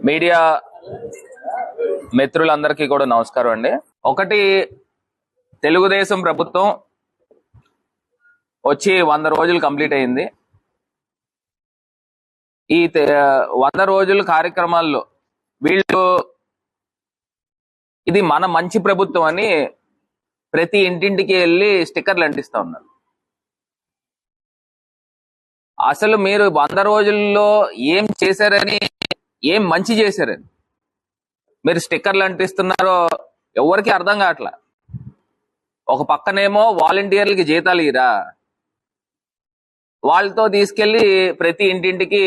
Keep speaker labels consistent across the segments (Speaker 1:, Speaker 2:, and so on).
Speaker 1: Media మిత్రులందరికీ కూడా నమస్కారం అండి. ఒకటి, తెలుగుదేశం ప్రభుత్వం వచ్చి 100 రోజులు కంప్లీట్ అయింది. ఈ 100 రోజుల కార్యక్రమాల్లో వీళ్ళు ఇది మన మంచి ప్రభుత్వం అని ప్రతి ఇంటింటికి వెళ్ళి స్టిక్కర్లు అంటిస్తా ఉన్నారు. అసలు మీరు 100 రోజుల్లో ఏం చేశారని, ఏం మంచి చేశారని మీరు స్టిక్కర్లు అంటిస్తున్నారో ఎవరికి అర్థం కావట్లా. ఒక పక్కనేమో వాలంటీర్లకి జీతాలు ఇరా, వాళ్ళతో తీసుకెళ్లి ప్రతి ఇంటింటికి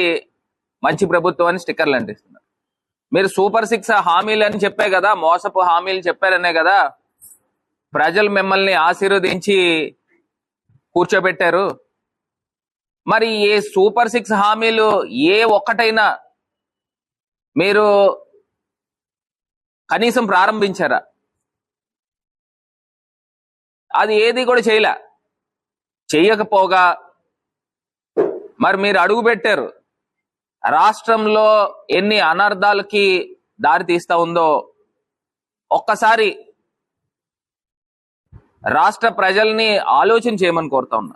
Speaker 1: మంచి ప్రభుత్వం అని స్టిక్కర్లు అంటిస్తున్నారు. మీరు సూపర్ 6 హామీలు అని చెప్పే కదా, మోసపు హామీలు చెప్పారనే కదా ప్రజలు మిమ్మల్ని ఆశీర్వదించి కూర్చోబెట్టారు. మరి ఏ సూపర్ 6 హామీలు ఏ ఒక్కటైనా మీరు కనీసం ప్రారంభించారా? అది ఏది కూడా చేయకపోగా మరి మీరు అడుగు పెట్టారు. రాష్ట్రంలో ఎన్ని అనర్థాలకి దారి తీస్తా ఉందో ఒక్కసారి రాష్ట్ర ప్రజల్ని ఆలోచన చేయమని కోరుతా ఉన్నా.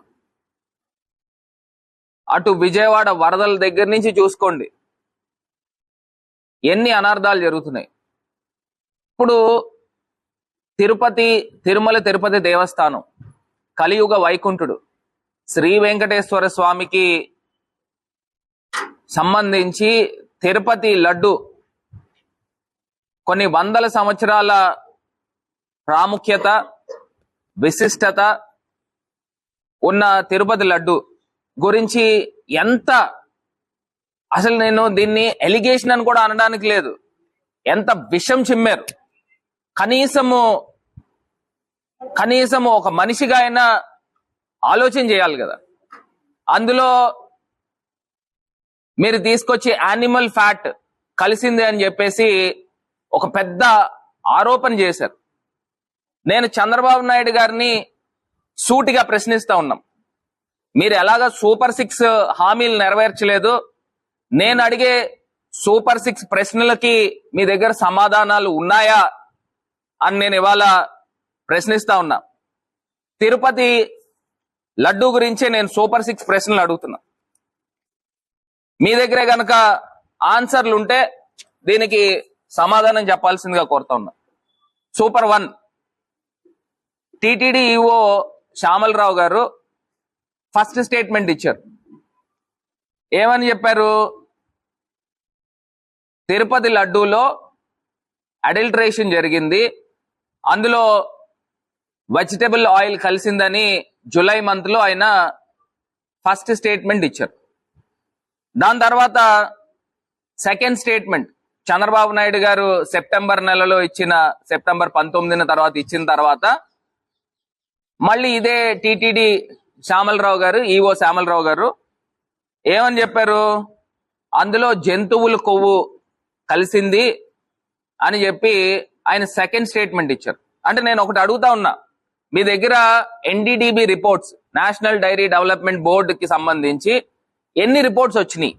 Speaker 1: అటు విజయవాడ వరదల దగ్గర నుంచి చూసుకోండి, ఎన్ని అనర్థాలు జరుగుతున్నాయి. ఇప్పుడు తిరుపతి దేవస్థానం కలియుగ వైకుంఠుడు శ్రీ వెంకటేశ్వర స్వామికి సంబంధించి తిరుపతి లడ్డు కొన్ని వందల సంవత్సరాల ప్రాముఖ్యత, విశిష్టత ఉన్న తిరుపతి లడ్డు గురించి అసలు నేను దీన్ని ఎలిగేషన్ అని కూడా అనడానికి లేదు, ఎంత విషం చిమ్మారు. కనీసము ఒక మనిషిగా అయినా ఆలోచన చేయాలి కదా. అందులో మీరు తీసుకొచ్చి యానిమల్ ఫ్యాట్ కలిసింది అని చెప్పేసి ఒక పెద్ద ఆరోపణ చేశారు. నేను చంద్రబాబు నాయుడు గారిని సూటిగా ప్రశ్నిస్తా ఉన్నాం. మీరు ఎలాగా సూపర్ 6 హామీలు నెరవేర్చలేదు, నేను అడిగే సూపర్ 6 ప్రశ్నలకి మీ దగ్గర సమాధానాలు ఉన్నాయా అని నేను ఇవాళ ప్రశ్నిస్తా ఉన్నా. తిరుపతి లడ్డు గురించే నేను సూపర్ 6 ప్రశ్నలు అడుగుతున్నా. మీ దగ్గరే గనక ఆన్సర్లు ఉంటే దీనికి సమాధానం చెప్పాల్సిందిగా కోరుతా ఉన్నా. సూపర్ 1, టిటిడి ఈఓ శ్యామలరావు గారు ఫస్ట్ స్టేట్మెంట్ ఇచ్చారు. ఏమని చెప్పారు? తిరుపతి లడ్డూలో అడల్టరేషన్ జరిగింది, అందులో వెజిటబుల్ ఆయిల్ కలిసిందని జూలై మంత్ లో ఆయన ఫస్ట్ స్టేట్మెంట్ ఇచ్చారు. దాని తర్వాత సెకండ్ స్టేట్మెంట్ చంద్రబాబు నాయుడు గారు సెప్టెంబర్ 19 తర్వాత ఇచ్చిన తర్వాత మళ్ళీ ఇదే టిటిడి శ్యామలరావు గారు, ఈఓ శ్యామలరావు గారు ఏమని చెప్పారు? అందులో జంతువుల కొవ్వు కలిసింది అని చెప్పి ఆయన సెకండ్ స్టేట్మెంట్ ఇచ్చారు. అంటే నేను ఒకటి అడుగుతా ఉన్నా, మీ దగ్గర NDDB reports, national dairy development బోర్డుకి సంబంధించి ఎన్ని రిపోర్ట్స్ వచ్చినాయి?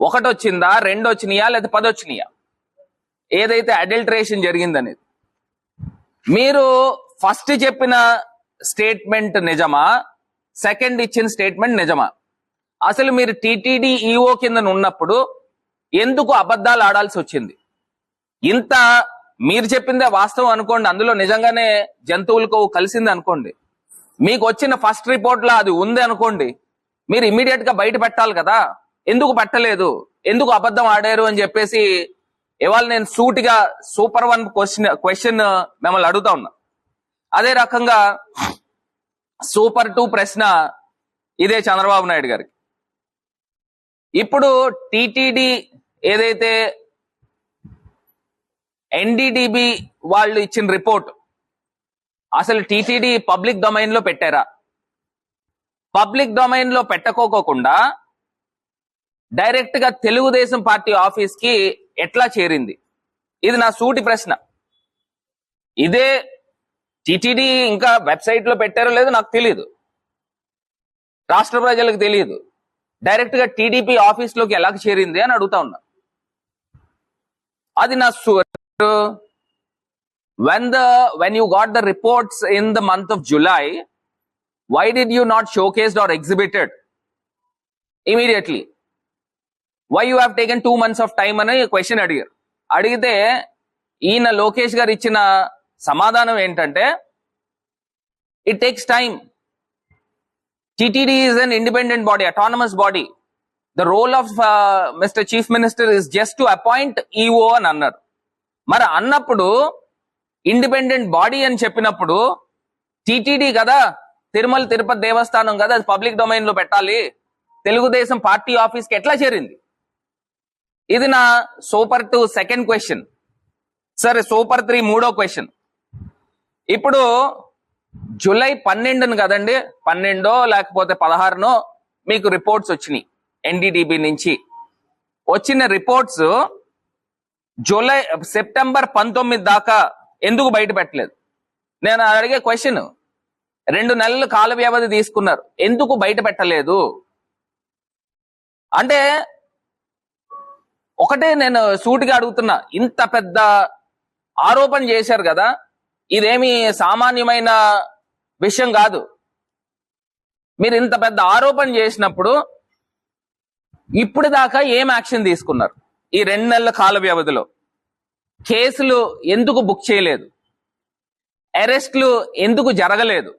Speaker 1: 1 వచ్చిందా, 2 వచ్చినాయా, లేదా 10 వచ్చినాయా? ఏదైతే అడల్టరేషన్ జరిగిందనేది మీరు ఫస్ట్ చెప్పిన స్టేట్మెంట్ నిజమా, సెకండ్ ఇచ్చిన స్టేట్మెంట్ నిజమా? అసలు మీరు టిటిడి ఈఓ కింద ఉన్నప్పుడు ఎందుకు అబద్ధాలు ఆడాల్సి వచ్చింది? ఇంత మీరు చెప్పిందే వాస్తవం అనుకోండి, అందులో నిజంగానే జంతువులకు కలిసింది అనుకోండి, మీకు వచ్చిన ఫస్ట్ రిపోర్ట్ లో అది ఉంది అనుకోండి, మీరు ఇమీడియట్ గా బయట పెట్టాలి కదా. ఎందుకు పెట్టలేదు, ఎందుకు అబద్ధం ఆడారు అని చెప్పేసి ఇవాళ నేను సూటిగా సూపర్ 1 క్వశ్చన్ మిమ్మల్ని అడుగుతా ఉన్నా. అదే రకంగా సూపర్ 2 ప్రశ్న ఇదే చంద్రబాబు నాయుడు గారికి. ఇప్పుడు టిటిడి ఏదైతే ఎన్డీడీబీ వాళ్ళు ఇచ్చిన రిపోర్ట్ అసలు టిటిడి పబ్లిక్ డొమైన్ లో పెట్టారా? పబ్లిక్ డొమైన్ లో పెట్టకోకుండా డైరెక్ట్ గా తెలుగుదేశం పార్టీ ఆఫీస్ కి ఎట్లా చేరింది? ఇది నా సూటి ప్రశ్న. ఇదే టిటిడి ఇంకా వెబ్సైట్ లో పెట్టారో లేదో నాకు తెలియదు, రాష్ట్ర ప్రజలకు తెలియదు. డైరెక్ట్ గా టీడీపీ ఆఫీస్ లోకి ఎలా చేరింది అని అడుగుతా ఉన్నా. అది నా when you got the reports in the month of July, why did you not showcased or exhibited immediately? Why you have taken 2 months of time అని క్వశ్చన్ అడిగితే ఈయన లోకేష్ గారు ఇచ్చిన సమాధానం ఏంటంటే it takes time. TTD is an independent body, autonomous body. The role of mister chief minister is just to appoint EO అని అన్నారు. మరి అన్నప్పుడు ఇండిపెండెంట్ బాడీ అని చెప్పినప్పుడు టిటిడి కదా, తిరుమల తిరుపతి దేవస్థానం కదా, అది పబ్లిక్ డొమైన్ లో పెట్టాలి. తెలుగుదేశం పార్టీ ఆఫీస్ కి ఎట్లా చేరింది? ఇది నా సూపర్ 2 సెకండ్ క్వశ్చన్. సరే, సూపర్ 3 మూడో క్వశ్చన్. ఇప్పుడు జూలై 12 కదండి, 12 లేకపోతే 16 మీకు రిపోర్ట్స్ వచ్చినాయి ఎన్డీటీబీ నుంచి. వచ్చిన రిపోర్ట్స్ సెప్టెంబర్ 19 దాకా ఎందుకు బయట పెట్టలేదు? నేను అడిగే క్వశ్చన్, 2 నెలలు కాల వ్యవధి తీసుకున్నారు, ఎందుకు బయట పెట్టలేదు? అంటే ఒకటే నేను సూటిగా అడుగుతున్నా, ఇంత పెద్ద ఆరోపణ చేశారు కదా, ఇదేమి సామాన్యమైన విషయం కాదు. మీరు ఇంత పెద్ద ఆరోపణ చేసినప్పుడు ఇప్పుడు దాకా ఏం యాక్షన్ తీసుకున్నారు? ఈ 2 నెలల కాల వ్యవధిలో కేసులు ఎందుకు బుక్ చేయలేదు? అరెస్టులు ఎందుకు జరగలేదు?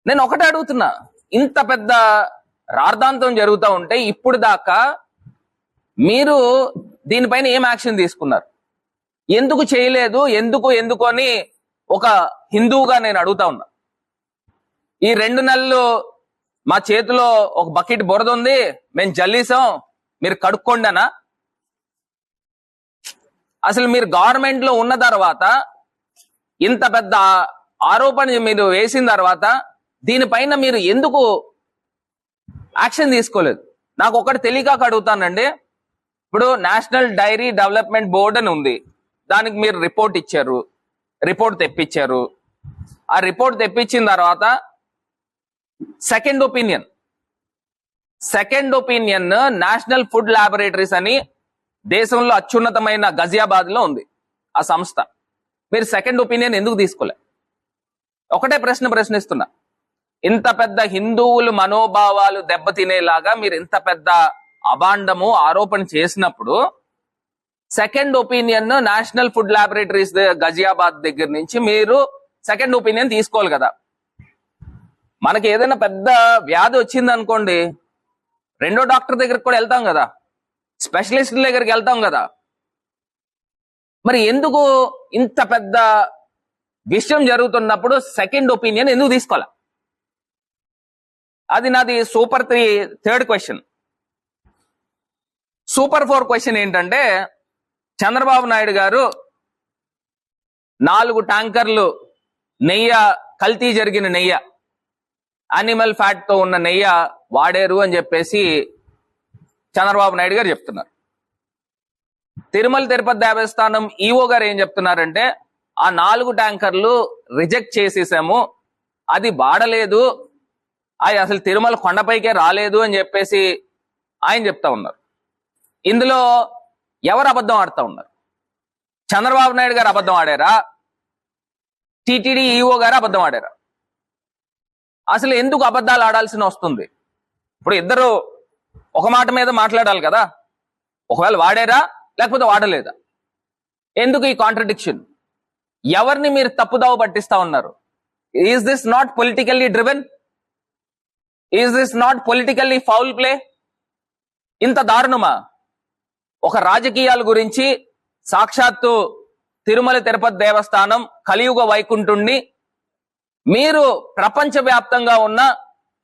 Speaker 1: నేను ఒకటే అడుగుతున్నా, ఇంత పెద్ద రార్థాంతం జరుగుతూ ఉంటే ఇప్పుడు దాకా మీరు దీనిపైన ఏం యాక్షన్ తీసుకున్నారు? ఎందుకు చేయలేదు? ఎందుకు అని ఒక హిందువుగా నేను అడుగుతా ఉన్నా. ఈ 2 నెలలు మా చేతిలో ఒక బకెట్ బురద ఉంది, మేము జల్లీసాం, మీరు కడుక్కోండనా? అసలు మీరు గవర్నమెంట్ లో ఉన్న తర్వాత ఇంత పెద్ద ఆరోపణ మీరు వేసిన తర్వాత దీనిపైన మీరు ఎందుకు యాక్షన్ తీసుకోలేదు? నాకు ఒకటి తెలియక అడుగుతానండి. ఇప్పుడు నేషనల్ డైరీ డెవలప్మెంట్ బోర్డ్ అని ఉంది, దానికి మీరు రిపోర్ట్ ఇచ్చారు, రిపోర్ట్ తెప్పించారు. ఆ రిపోర్ట్ తెప్పించిన తర్వాత second opinion national food laboratories అని దేశంలో అత్యున్నతమైన గజియాబాద్ లో ఉంది ఆ సంస్థ. మీరు సెకండ్ ఒపీనియన్ ఎందుకు తీసుకోలే? ఒకటే ప్రశ్నిస్తున్నా. ఇంత పెద్ద హిందువులు మనోభావాలు దెబ్బతినేలాగా మీరు ఇంత పెద్ద అభాండము ఆరోపణ చేసినప్పుడు second opinion national food laboratories Ghaziabad దగ్గర నుంచి మీరు సెకండ్ ఒపీనియన్ తీసుకోవాలి కదా. మనకి ఏదైనా పెద్ద వ్యాధి వచ్చింది అనుకోండి, 2వ డాక్టర్ దగ్గరికి కూడా వెళ్తాం కదా, స్పెషలిస్టుల దగ్గరికి వెళ్తాం కదా. మరి ఎందుకు ఇంత పెద్ద విషయం జరుగుతున్నప్పుడు సెకండ్ ఒపీనియన్ ఎందుకు తీసుకోవాలి? అది నాది super 3 third question. Super 4 question ఏంటంటే, చంద్రబాబు నాయుడు గారు 4 ట్యాంకర్లు నెయ్యి, కల్తీ జరిగిన నెయ్యి, యానిమల్ ఫ్యాట్ తో ఉన్న నెయ్యి వాడారు అని చెప్పేసి చంద్రబాబు నాయుడు గారు చెప్తున్నారు. తిరుమల తిరుపతి దేవస్థానం ఈఓ గారు ఏం చెప్తున్నారంటే, ఆ 4 ట్యాంకర్లు రిజెక్ట్ చేసేసాము, అది వాడలేదు, అది అసలు తిరుమల కొండపైకే రాలేదు అని చెప్పేసి ఆయన చెప్తా ఉన్నారు. ఇందులో ఎవరు అబద్ధం ఆడుతూ ఉన్నారు? చంద్రబాబు నాయుడు గారు అబద్ధం ఆడారా? టిటిడి ఈఓ గారు అబద్ధం ఆడారా? అసలు ఎందుకు అబద్ధాలు ఆడాల్సిన వస్తుంది? ఇప్పుడు ఇద్దరు ఒక మాట మీద మాట్లాడాలి కదా. ఒకవేళ వాడారా లేకపోతే వాడలేదా? ఎందుకు ఈ కాంట్రడిక్షన్? ఎవరిని మీరు తప్పుదావ పట్టిస్తా ఉన్నారు? Is this not politically driven? Is this not politically foul play? ఇంత దారుణమా? ఒక రాజకీయాల గురించి సాక్షాత్తు తిరుమల తిరుపతి దేవస్థానం కలియుగ వైకుంఠుణ్ణి మీరు ప్రపంచవ్యాప్తంగా ఉన్న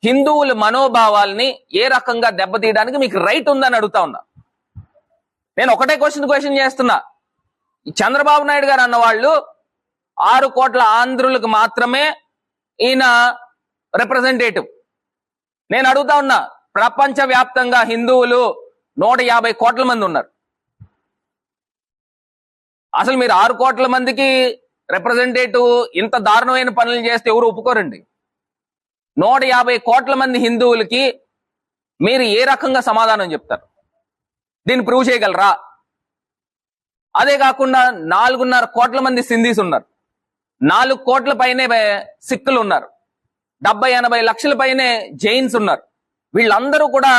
Speaker 1: హిందువుల మనోభావాల్ని ఏ రకంగా దెబ్బతీయడానికి మీకు రైట్ ఉందని అడుగుతా ఉన్నా. నేను ఒకటే క్వశ్చన్ చేస్తున్నా. చంద్రబాబు నాయుడు గారు అన్నవాళ్ళు 6 కోట్ల ఆంధ్రులకు మాత్రమే ఈయన రిప్రజెంటేటివ్. నేను అడుగుతా ఉన్నా, ప్రపంచవ్యాప్తంగా హిందువులు 150 కోట్ల మంది ఉన్నారు. అసలు మీరు 6 కోట్ల మందికి రిప్రజెంటేటివ్ ఇంత దారుణమైన పనులు చేస్తే ఎవరు ఒప్పుకోరండి. 150 కోట్ల మంది హిందువులకి మీరు ఏ రకంగా సమాధానం చెప్తారు? దీన్ని ప్రూవ్ చేయగలరా? అదే కాకుండా 4.5 కోట్ల మంది సింధీస్ ఉన్నారు, 4 కోట్ల పైనే సిక్కులు ఉన్నారు, 70-80 లక్షల పైనే జైన్స్ ఉన్నారు. వీళ్ళందరూ కూడా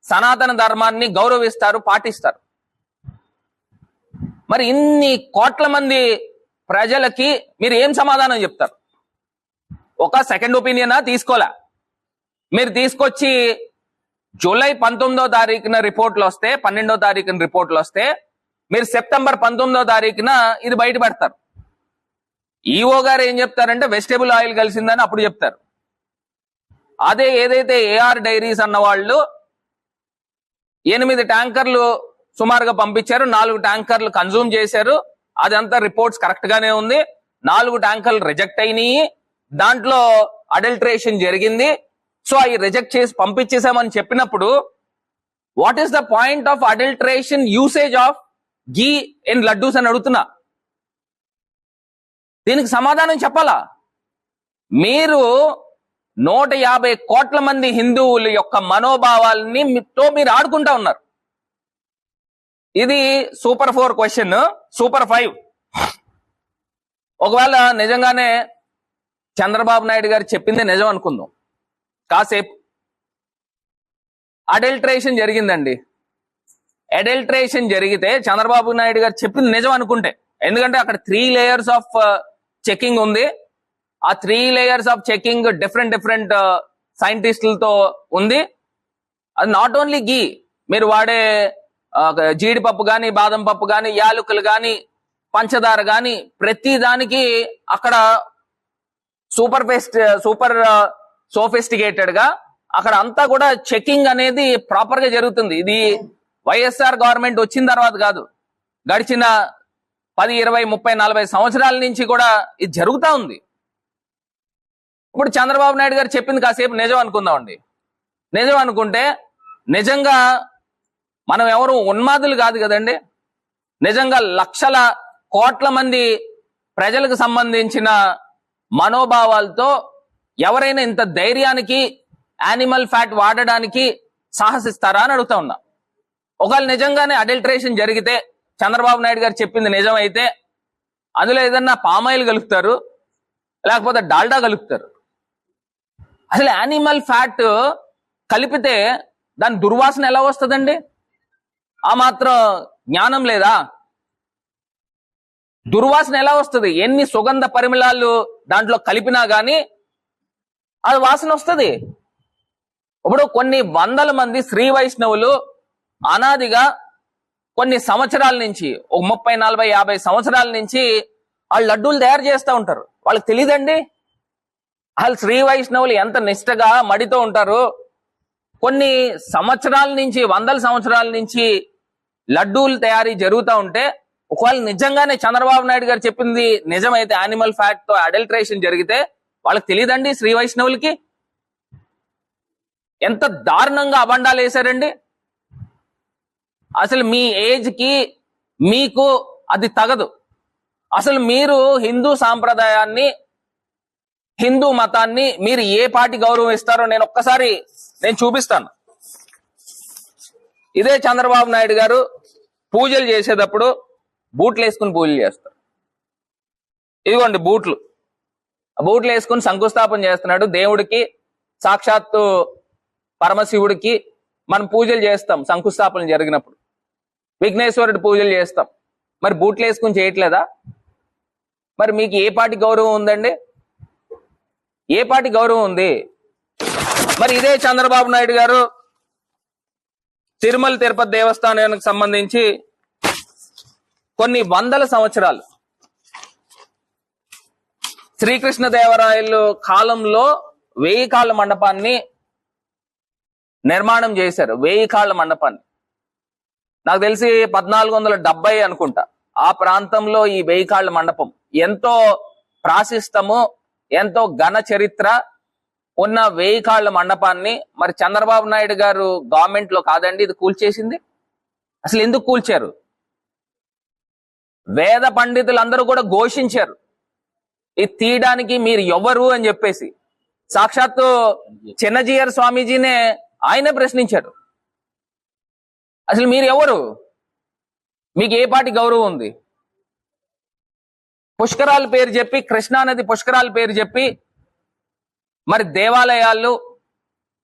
Speaker 1: సనాతన ధర్మాన్ని గౌరవిస్తారు, పాటిస్తారు. మరి ఇన్ని కోట్ల మంది ప్రజలకి మీరు ఏం సమాధానం చెప్తారు? ఒక సెకండ్ ఒపీనియనా తీసుకోలే. మీరు తీసుకొచ్చి జూలై 19వ తారీఖున రిపోర్ట్లు వస్తే, 12వ తారీఖున రిపోర్ట్లు వస్తే, మీరు సెప్టెంబర్ 19వ తారీఖున ఇది బయట పెడతారు. ఈఓ గారు ఏం చెప్తారంటే వెజిటేబుల్ ఆయిల్ కలిసిందని అప్పుడు చెప్తారు. అదే ఏదైతే ఏఆర్ డైరీస్ అన్న వాళ్ళు 8 ట్యాంకర్లు సుమారుగా పంపించారు, 4 ట్యాంకర్లు కన్జ్యూమ్ చేశారు, అదంతా రిపోర్ట్స్ కరెక్ట్ గానే ఉంది. 4 ట్యాంకర్లు రిజెక్ట్ అయినాయి, దాంట్లో అడల్టరేషన్ జరిగింది. సో అవి రిజెక్ట్ చేసి పంపించేసామని చెప్పినప్పుడు what is the point of adulteration usage of ghee in laddus అని అడుగుతున్నా. దీనికి సమాధానం చెప్పాలా? మీరు 150 కోట్ల మంది హిందువుల యొక్క మనోభావాల్ని మీరు ఆడుకుంటా ఉన్నారు. ఇది సూపర్ 4 క్వశ్చన్. సూపర్ 5, ఒకవేళ నిజంగానే చంద్రబాబు నాయుడు గారు చెప్పింది నిజం అనుకుందాం కాసేపు. అడల్టరేషన్ జరిగిందండి. అడల్టరేషన్ జరిగితే చంద్రబాబు నాయుడు గారు చెప్పింది నిజం అనుకుంటే, ఎందుకంటే అక్కడ 3 లేయర్స్ ఆఫ్ చెకింగ్ ఉంది. ఆ 3 లేయర్స్ ఆఫ్ చెకింగ్ డిఫరెంట్ సైంటిస్టులతో ఉంది. అది నాట్ ఓన్లీ గీ, మీరు వాడే జీడిపప్పు కానీ, బాదం పప్పు కానీ, యాలకులు కానీ, పంచదార కానీ, ప్రతి దానికి అక్కడ సూపర్ సోఫిస్టికేటెడ్ గా అక్కడ అంతా కూడా చెకింగ్ అనేది ప్రాపర్ గా జరుగుతుంది. ఇది వైఎస్ఆర్ గవర్నమెంట్ వచ్చిన తర్వాత కాదు, గడిచిన 10, 20, 30, 40 సంవత్సరాల నుంచి కూడా ఇది జరుగుతూ ఉంది. ఇప్పుడు చంద్రబాబు నాయుడు గారు చెప్పింది కాసేపు నిజం అనుకుందామండి. నిజం అనుకుంటే నిజంగా మనం ఎవరు ఉన్మాదులు కాదు కదండి. నిజంగా లక్షల కోట్ల మంది ప్రజలకు సంబంధించిన మనోభావాలతో ఎవరైనా ఇంత ధైర్యానికి యానిమల్ ఫ్యాట్ వాడడానికి సాహసిస్తారా అని అడుగుతా ఉన్నా. ఒకవేళ నిజంగానే అడల్టరేషన్ జరిగితే, చంద్రబాబు నాయుడు గారు చెప్పింది నిజం అయితే, అందులో ఏదన్నా పామాయిల్ కలుపుతారు, లేకపోతే డాల్డా కలుపుతారు. అసలు యానిమల్ ఫ్యాట్ కలిపితే దాని దుర్వాసన ఎలా వస్తుందండి? ఆ మాత్రం జ్ఞానం లేదా? దుర్వాసన ఎలా వస్తుంది? ఎన్ని సుగంధ పరిమళాలు దాంట్లో కలిపినా గానీ అది వాసన వస్తుంది. ఇప్పుడు కొన్ని వందల మంది శ్రీ వైష్ణవులు అనాదిగా కొన్ని సంవత్సరాల నుంచి, ఒక 30, 40, 50 సంవత్సరాల నుంచి వాళ్ళు లడ్డూలు తయారు చేస్తూ ఉంటారు. వాళ్ళకి తెలియదండి వాళ్ళు శ్రీ వైష్ణవులు ఎంత నిష్టగా మడితో ఉంటారు. కొన్ని సంవత్సరాల నుంచి, వందల సంవత్సరాల నుంచి లడ్డూలు తయారీ జరుగుతూ ఉంటే, ఒకవేళ నిజంగానే చంద్రబాబు నాయుడు గారు చెప్పింది నిజమైతే, యానిమల్ ఫ్యాట్ తో అడల్టరేషన్ జరిగితే వాళ్ళకి తెలియదండి శ్రీ వైష్ణవులకి? ఎంత దారుణంగా అబండాలు వేశారండి. అసలు మీ ఏజ్ కి మీకు అది తగదు. అసలు మీరు హిందూ సాంప్రదాయాన్ని, హిందూ మతాన్ని మీరు ఏ పార్టీ గౌరవం ఇస్తారో నేను చూపిస్తాను. ఇదే చంద్రబాబు నాయుడు గారు పూజలు చేసేటప్పుడు బూట్లు వేసుకుని పూజలు చేస్తారు. ఇదిగోండి బూట్లు వేసుకుని శంకుస్థాపన చేస్తున్నాడు దేవుడికి, సాక్షాత్తు పరమశివుడికి. మనం పూజలు చేస్తాం శంకుస్థాపన జరిగినప్పుడు, విఘ్నేశ్వరుడి పూజలు చేస్తాం. మరి బూట్లు వేసుకుని చేయట్లేదా? మరి మీకు ఏ పార్టీ గౌరవం ఉందండి? ఏ పార్టీ గౌరవం ఉంది? మరి ఇదే చంద్రబాబు నాయుడు గారు తిరుమల తిరుపతి దేవస్థానానికి సంబంధించి కొన్ని వందల సంవత్సరాలు శ్రీకృష్ణదేవరాయలు కాలంలో 1000 కాళ్ళ మండపాన్ని నిర్మాణం చేశారు. 1000 కాళ్ళ మండపాన్ని నాకు తెలిసి 1470 అనుకుంటా ఆ ప్రాంతంలో ఈ 1000 కాళ్ళ మండపం ఎంతో ప్రాశస్తము, ఎంతో ఘన చరిత్ర ఉన్న 1000 కాళ్ళ మండపాన్ని మరి చంద్రబాబు నాయుడు గారు గవర్నమెంట్ లో కాదండి ఇది కూల్చేసింది. అసలు ఎందుకు కూల్చారు? వేద పండితులందరూ కూడా ఘోషించారు ఇది తీయడానికి మీరు ఎవరు అని చెప్పేసి. సాక్షాత్తు చిన్నజీయర్ స్వామీజీనే ఆయనే ప్రశ్నించారు. అసలు మీరు ఎవరు? మీకు ఏ పాటి గౌరవం ఉంది? పుష్కరాల పేరు చెప్పి, కృష్ణానది పుష్కరాల పేరు చెప్పి, మరి దేవాలయాలు,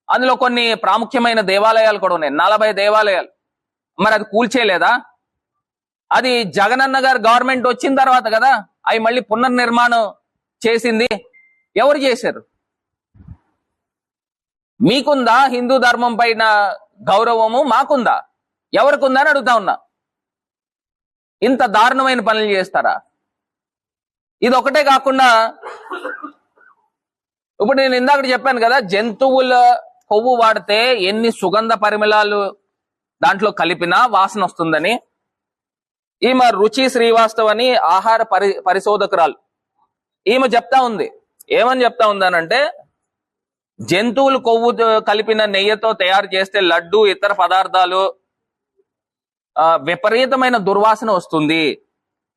Speaker 1: అందులో కొన్ని ప్రాముఖ్యమైన దేవాలయాలు కూడా ఉన్నాయి, 40 దేవాలయాలు, మరి అది కూల్చేయలేదా? అది జగనన్న గారు గవర్నమెంట్ వచ్చిన తర్వాత కదా అవి మళ్ళీ పునర్నిర్మాణం చేసింది. ఎవరు చేశారు? మీకుందా హిందూ ధర్మం పైన గౌరవము? మాకుందా? ఎవరికుందా అని అడుగుతా ఉన్నా. ఇంత దారుణమైన పనులు చేస్తారా? ఇది ఒకటే కాకుండా ఇప్పుడు నేను ఇందాక చెప్పాను కదా, జంతువుల కొవ్వు వాడితే ఎన్ని సుగంధ పరిమళాలు దాంట్లో కలిపినా వాసన వస్తుందని. ఈమె రుచి శ్రీవాస్తవ్ అని ఆహార పరిశోధకురాలు, ఈమె చెప్తా ఉంది. ఏమని చెప్తా ఉందనంటే, జంతువులు కొవ్వు కలిపిన నెయ్యితో తయారు చేస్తే లడ్డు ఇతర పదార్థాలు విపరీతమైన దుర్వాసన వస్తుంది.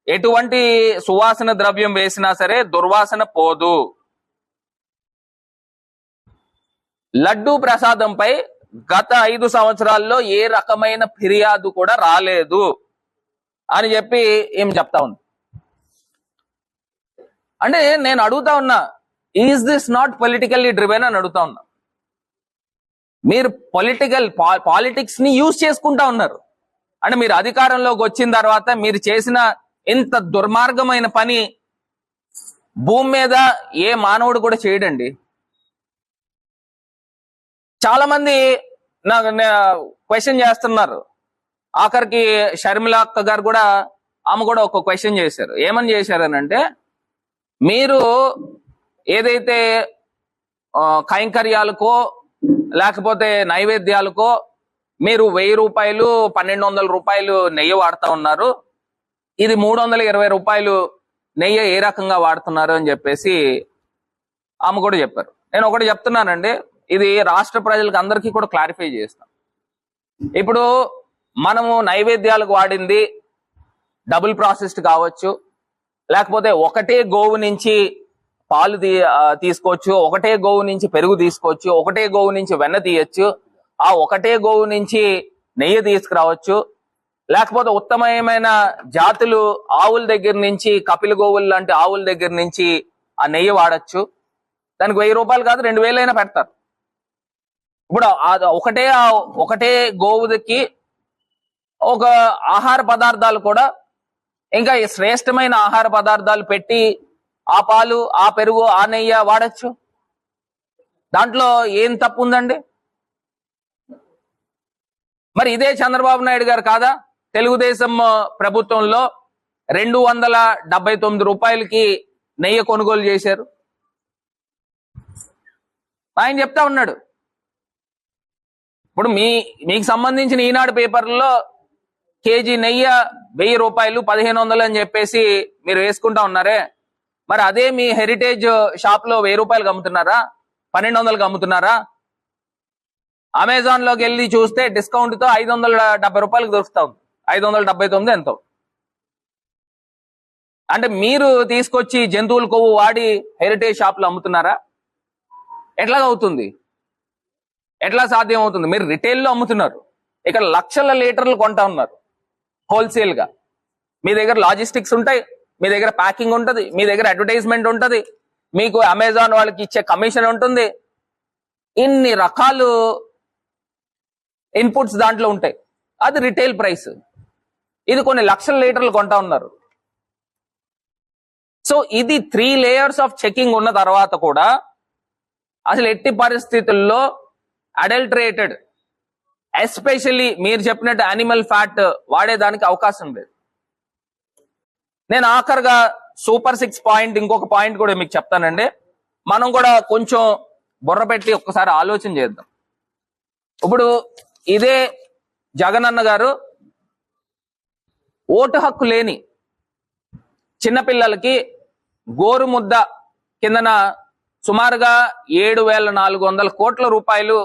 Speaker 1: ఎటువంటి సువాసన ద్రవ్యం వేసినా సరే దుర్వాసన పోదు. లడ్డు ప్రసాదంపై గత 5 సంవత్సరాల్లో ఏ రకమైన ఫిర్యాదు కూడా రాలేదు అని చెప్పి ఏం చెప్తా ఉంది. అంటే నేను అడుగుతా ఉన్నా, is this not politically driven అని అడుగుతా ఉన్నా. మీరు పాలిటిక్స్ ని యూజ్ చేసుకుంటా ఉన్నారు. అంటే మీరు అధికారంలోకి వచ్చిన తర్వాత మీరు చేసిన ఇంత దుర్మార్గమైన పని భూమి మీద ఏ మానవుడు కూడా చేయడండి. చాలా మంది నాకు క్వశ్చన్ చేస్తున్నారు. ఆఖరికి షర్మిల అక్క గారు కూడా, ఆమె కూడా ఒక క్వశ్చన్ చేశారు. ఏమని చేశారనంటే, మీరు ఏదైతే కైంకర్యాలకో లేకపోతే నైవేద్యాలకో మీరు 1000 రూపాయలు 1200 రూపాయలు నెయ్యి వాడుతా ఉన్నారు, ఇది 320 రూపాయలు నెయ్యి ఏ రకంగా వాడుతున్నారు అని చెప్పేసి ఆమె కూడా చెప్పారు. నేను ఒకటి చెప్తున్నానండి, ఇది రాష్ట్ర ప్రజలకు అందరికీ కూడా క్లారిఫై చేస్తాం. ఇప్పుడు మనము నైవేద్యాలకు వాడింది డబుల్ ప్రాసెస్డ్ కావచ్చు, లేకపోతే ఒకటే గోవు నుంచి పాలు తీసుకోవచ్చు, ఒకటే గోవు నుంచి పెరుగు తీసుకోవచ్చు, ఒకటే గోవు నుంచి వెన్న తీయచ్చు, ఆ ఒకటే గోవు నుంచి నెయ్యి తీసుకురావచ్చు, లేకపోతే ఉత్తమమైన జాతులు ఆవుల దగ్గర నుంచి, కపిల గోవులు లాంటి ఆవుల దగ్గర నుంచి ఆ నెయ్యి వాడచ్చు. దానికి 1000 రూపాయలు కాదు 2000 అయినా పెడతారు. ఇప్పుడు ఒకటే గోవుకి ఒక ఆహార పదార్థాలు కూడా, ఇంకా శ్రేష్టమైన ఆహార పదార్థాలు పెట్టి ఆ పాలు, ఆ పెరుగు, ఆ నెయ్యి వాడచ్చు. దాంట్లో ఏం తప్పు ఉందండి? మరి ఇదే చంద్రబాబు నాయుడు గారు కాదా తెలుగుదేశం ప్రభుత్వంలో 279 రూపాయలకి నెయ్యి కొనుగోలు చేశారు? ఆయన చెప్తా ఉన్నాడు. ఇప్పుడు మీకు సంబంధించిన ఈనాడు పేపర్లో కేజీ నెయ్యి 1000 రూపాయలు 1500 అని చెప్పేసి మీరు వేసుకుంటా ఉన్నారే, మరి అదే మీ హెరిటేజ్ షాప్ లో 1000 రూపాయలకు అమ్ముతున్నారా, 1200కి అమ్ముతున్నారా? అమెజాన్ లోకి వెళ్ళి చూస్తే డిస్కౌంట్ తో 570 రూపాయలకు దొరుకుతా ఉంది, 579 ఎంతో. అంటే మీరు తీసుకొచ్చి జంతువుల కొవ్వు వాడి హెరిటేజ్ షాప్ లో అమ్ముతున్నారా? ఎట్లా అవుతుంది? ఎట్లా సాధ్యం అవుతుంది? మీరు రిటైల్లో అమ్ముతున్నారు, ఇక్కడ లక్షల లీటర్లు కొంటా ఉన్నారు హోల్సేల్ గా. మీ దగ్గర లాజిస్టిక్స్ ఉంటాయి, మీ దగ్గర ప్యాకింగ్ ఉంటుంది, మీ దగ్గర అడ్వర్టైజ్మెంట్ ఉంటుంది, మీకు అమెజాన్ వాళ్ళకి ఇచ్చే కమిషన్ ఉంటుంది, ఇన్ని రకాలు ఇన్పుట్స్ దాంట్లో ఉంటాయి. అది రిటైల్ ప్రైస్. ఇది కొన్ని లక్షల లీటర్లు కొంటా ఉన్నారు. సో ఇది 3 లేయర్స్ ఆఫ్ చెకింగ్ ఉన్న తర్వాత కూడా అసలు ఎట్టి పరిస్థితుల్లో అడల్టరేటెడ్, ఎస్పెషల్లీ మీరు చెప్పినట్టు యానిమల్ ఫ్యాట్ వాడేదానికి అవకాశం లేదు. నేను ఆఖరిగా సూపర్ 6 పాయింట్ ఇంకొక పాయింట్ కూడా మీకు చెప్తానండి. మనం కూడా కొంచెం బుర్ర పెట్టి ఒక్కసారి ఆలోచన చేద్దాం. ఇప్పుడు ఇదే జగనన్న గారు ఓటు హక్కు లేని చిన్నపిల్లలకి గోరు ముద్ద కిందన సుమారుగా 7400 కోట్ల రూపాయలు,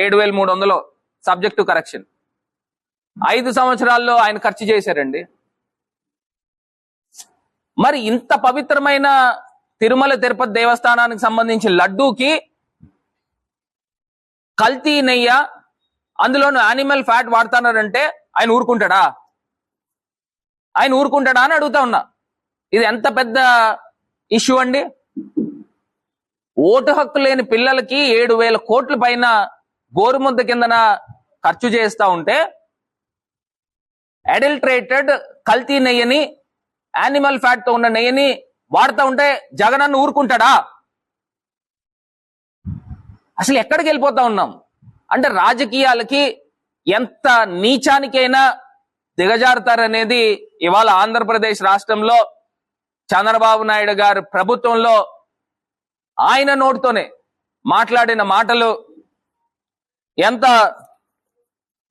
Speaker 1: 7300 సబ్జెక్ట్ టు కరెక్షన్ 5 సంవత్సరాల్లో ఆయన ఖర్చు చేశారండి. మరి ఇంత పవిత్రమైన తిరుమల తిరుపతి దేవస్థానానికి సంబంధించి లడ్డూకి కల్తీ నెయ్య, అందులోనూ యానిమల్ ఫ్యాట్ వాడుతున్నారంటే ఆయన ఊరుకుంటాడా? ఆయన ఊరుకుంటాడా అని అడుగుతా ఉన్నా. ఇది ఎంత పెద్ద ఇష్యూ అండి. ఓటు హక్కు లేని పిల్లలకి 7,000 కోట్ల పైన గోరుముద్ద కిందన ఖర్చు చేస్తా ఉంటే, అడల్ట్రేటెడ్ కల్తీ నెయ్యని, యానిమల్ ఫ్యాట్ తో ఉన్న నెయ్యని వాడుతూ ఉంటే జగనన్న ఊరుకుంటాడా? అసలు ఎక్కడికి వెళ్ళిపోతా ఉన్నాం అంటే రాజకీయాలకి ఎంత నీచానికైనా దిగజారుతారనేది ఇవాళ ఆంధ్రప్రదేశ్ రాష్ట్రంలో చంద్రబాబు నాయుడు గారు ప్రభుత్వంలో ఆయన నోటితోనే మాట్లాడిన మాటలు ఎంత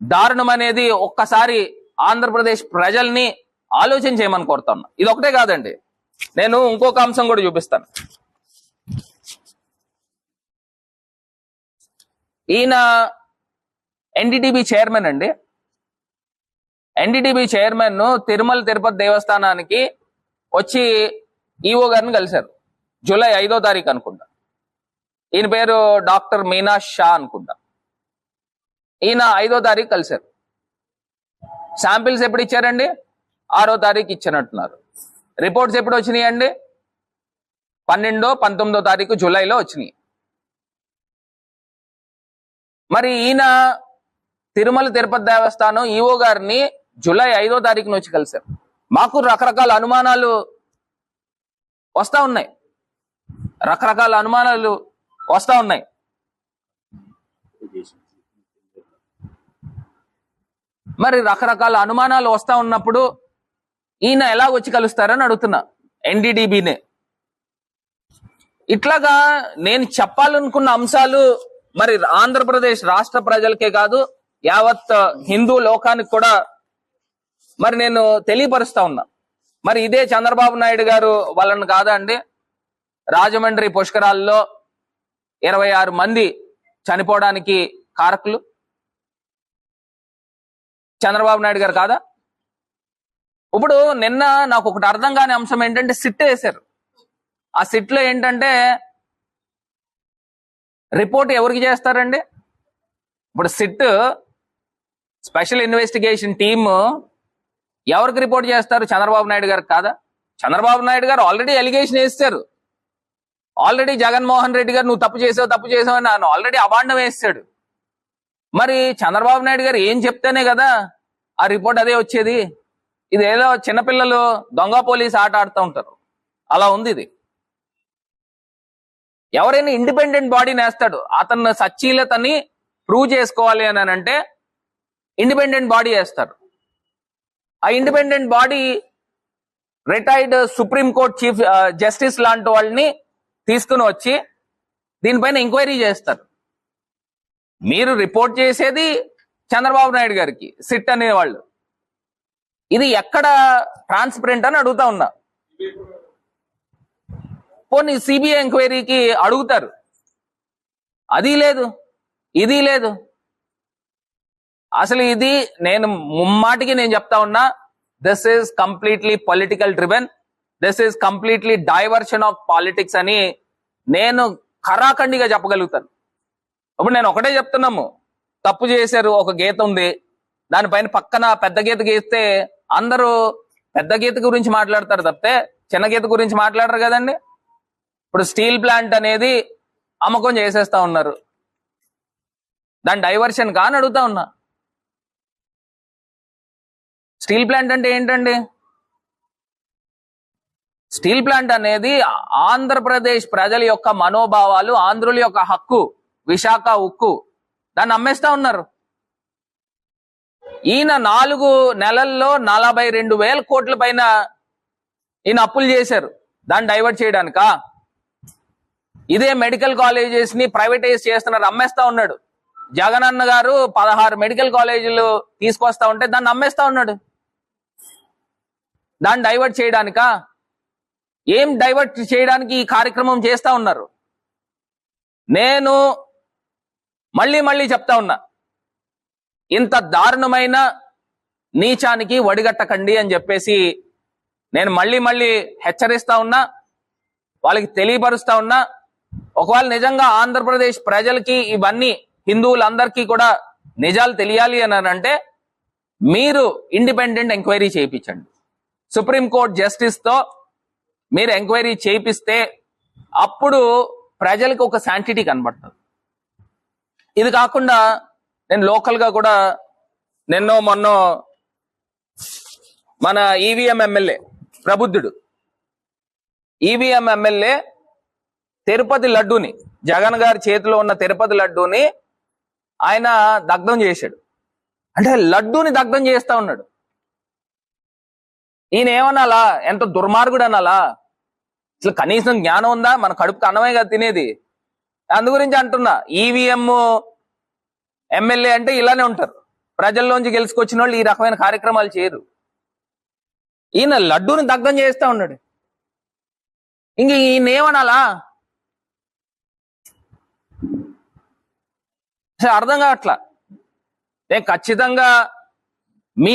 Speaker 1: దారుణం అనేది ఒక్కసారి ఆంధ్రప్రదేశ్ ప్రజల్ని ఆలోచన చేయమని కోరుతున్నా. ఇది ఒకటే కాదండి, నేను ఇంకొక అంశం కూడా చూపిస్తాను. ఈయన ఎన్డీటీవీ చైర్మన్ అండి. ఎన్డీటీవీ చైర్మన్ తిరుమల తిరుపతి దేవస్థానానికి వచ్చి ఈఓ గారిని కలిశారు. జూలై 5వ తారీఖు అనుకుంటా. ఈయన పేరు డాక్టర్ మీనాష్ షా అనుకుంటా. ఈయన 5వ తారీఖు కలిశారు. శాంపిల్స్ ఎప్పుడు ఇచ్చారండి? 6వ తారీఖు ఇచ్చినట్టున్నారు. రిపోర్ట్స్ ఎప్పుడు వచ్చినాయండి? 12, 19వ తారీఖు జూలైలో వచ్చినాయి. మరి ఈయన తిరుమల తిరుపతి దేవస్థానం ఈఓ గారిని జూలై 5వ తారీఖున వచ్చి కలిశారు. మాకు రకరకాల అనుమానాలు వస్తా ఉన్నాయి. మరి రకరకాల అనుమానాలు వస్తా ఉన్నప్పుడు ఈయన ఎలా వచ్చి కలుస్తారని అడుగుతున్నా ఎన్డీటీబీనే. ఇట్లాగా నేను చెప్పాలనుకున్న అంశాలు మరి ఆంధ్రప్రదేశ్ రాష్ట్ర ప్రజలకే కాదు, యావత్ హిందూ లోకానికి కూడా మరి నేను తెలియపరుస్తా ఉన్నా. మరి ఇదే చంద్రబాబు నాయుడు గారు వాళ్ళని కాదా అండి రాజమండ్రి పుష్కరాల్లో 26 మంది చనిపోవడానికి కారకులు? చంద్రబాబు నాయుడు గారు కాదా? ఇప్పుడు నిన్న నాకు ఒకటి అర్థం కాని అంశం ఏంటంటే సిట్ వేశారు. ఆ సిట్ లో ఏంటంటే రిపోర్ట్ ఎవరికి చేస్తారండి? ఇప్పుడు సిట్ స్పెషల్ ఇన్వెస్టిగేషన్ టీమ్ ఎవరికి రిపోర్ట్ చేస్తారు? చంద్రబాబు నాయుడు గారు కాదా? చంద్రబాబు నాయుడు గారు ఆల్రెడీ ఎలిగేషన్ వేస్తారు. ఆల్రెడీ జగన్మోహన్ రెడ్డి గారు నువ్వు తప్పు చేసావు అని నన్ను ఆల్రెడీ అబాండం వేస్తాడు. మరి చంద్రబాబు నాయుడు గారు ఏం చెప్తేనే కదా ఆ రిపోర్ట్ అదే వచ్చేది. ఇది ఏదో చిన్నపిల్లలు దొంగ పోలీస్ ఆట ఆడుతూ ఉంటారు, అలా ఉంది ఇది. ఎవరైనా ఇండిపెండెంట్ బాడీని వేస్తాడు. అతను సచ్చీలతని ప్రూవ్ చేసుకోవాలి అని అంటే ఇండిపెండెంట్ బాడీ వేస్తారు. ఆ independent body retired supreme court chief justice లాంటి వాళ్ళని తీసుకుని వచ్చి దీనిపైన ఎంక్వైరీ చేస్తారు. మీరు రిపోర్ట్ చేసేది చంద్రబాబు నాయుడు గారికి సిట్ అనేవాళ్ళు. ఇది ఎక్కడ ట్రాన్స్పరెంట్ అని అడుగుతా ఉన్నా. పోనీ సిబిఐ ఎంక్వైరీకి అడుగుతారు, అది లేదు, ఇది లేదు. అసలు ఇది నేను ముమ్మాటికి నేను చెప్తా ఉన్నా, this is completely political driven, this is completely diversion of politics అని నేను ఖరాఖండిగా చెప్పగలుగుతాను. ఇప్పుడు నేను ఒకటే చెప్తున్నాము, తప్పు చేశారు, ఒక గీత ఉంది, దానిపైన పక్కన పెద్ద గీత గీస్తే అందరూ పెద్ద గీత గురించి మాట్లాడతారు తప్పితే చిన్న గీత గురించి మాట్లాడరు కదండి. ఇప్పుడు స్టీల్ ప్లాంట్ అనేది అమ్మకం చేసేస్తా ఉన్నారు, దాని డైవర్షన్ కాని అడుగుతా ఉన్నా. స్టీల్ ప్లాంట్ అంటే ఏంటండి? స్టీల్ ప్లాంట్ అనేది ఆంధ్రప్రదేశ్ ప్రజల యొక్క మనోభావాలు, ఆంధ్రుల యొక్క హక్కు, విశాఖ ఉక్కు, దాన్ని అమ్మేస్తా ఉన్నారు. ఈయన 4 నెలల్లో 42,000 కోట్ల పైన ఈయన అప్పులు చేశారు, దాన్ని డైవర్ట్ చేయడానికా? ఇదే మెడికల్ కాలేజెస్ ని ప్రైవేటైజ్ చేస్తున్నారు, అమ్మేస్తా ఉన్నాడు. జగనన్న గారు 16 మెడికల్ కాలేజీలు తీసుకొస్తా ఉంటే దాన్ని అమ్మేస్తా ఉన్నాడు, దాన్ని డైవర్ట్ చేయడానికా? ఏం డైవర్ట్ చేయడానికి ఈ కార్యక్రమం చేస్తా ఉన్నారు? నేను మళ్ళీ చెప్తా ఉన్నా, ఇంత దారుణమైన నీచానికి వడిగట్టకండి అని చెప్పేసి నేను మళ్ళీ హెచ్చరిస్తా ఉన్నా, వాళ్ళకి తెలియపరుస్తా ఉన్నా. ఒకవేళ నిజంగా ఆంధ్రప్రదేశ్ ప్రజలకి, ఇవన్నీ హిందువులందరికీ కూడా నిజాలు తెలియాలి అని అంటే మీరు ఇండిపెండెంట్ ఎంక్వైరీ చేయించండి. సుప్రీంకోర్టు జస్టిస్తో మీరు ఎంక్వైరీ చేయిస్తే అప్పుడు ప్రజలకు ఒక శాంటిటీ కనబడుతుంది. ఇది కాకుండా నేను లోకల్గా కూడా నిన్నో మొన్నో మన ఈవీఎం ఎమ్మెల్యే ప్రబుద్ధుడు ఈవీఎం ఎమ్మెల్యే తిరుపతి లడ్డూని, జగన్ గారి చేతిలో ఉన్న తిరుపతి లడ్డూని ఆయన దగ్ధం చేశాడు. అంటే లడ్డూని దగ్ధం చేస్తా ఉన్నాడు. ఈయన ఏమనాలా? ఎంత దుర్మార్గుడు అనాలా? అసలు కనీసం జ్ఞానం ఉందా? మన కడుపుకి అన్నమే కదా తినేది. అందు గురించి అంటున్నా, ఈవీఎం ఎమ్మెల్యే అంటే ఇలానే ఉంటారు. ప్రజల్లోంచి గెలుచుకొచ్చిన వాళ్ళు ఈ రకమైన కార్యక్రమాలు చేయరు. ఈయన లడ్డూని దగ్ధం చేస్తా ఉన్నాడు. ఇంక ఈయన ఏమనాలా? అర్థం కావట్లా. నేను ఖచ్చితంగా మీ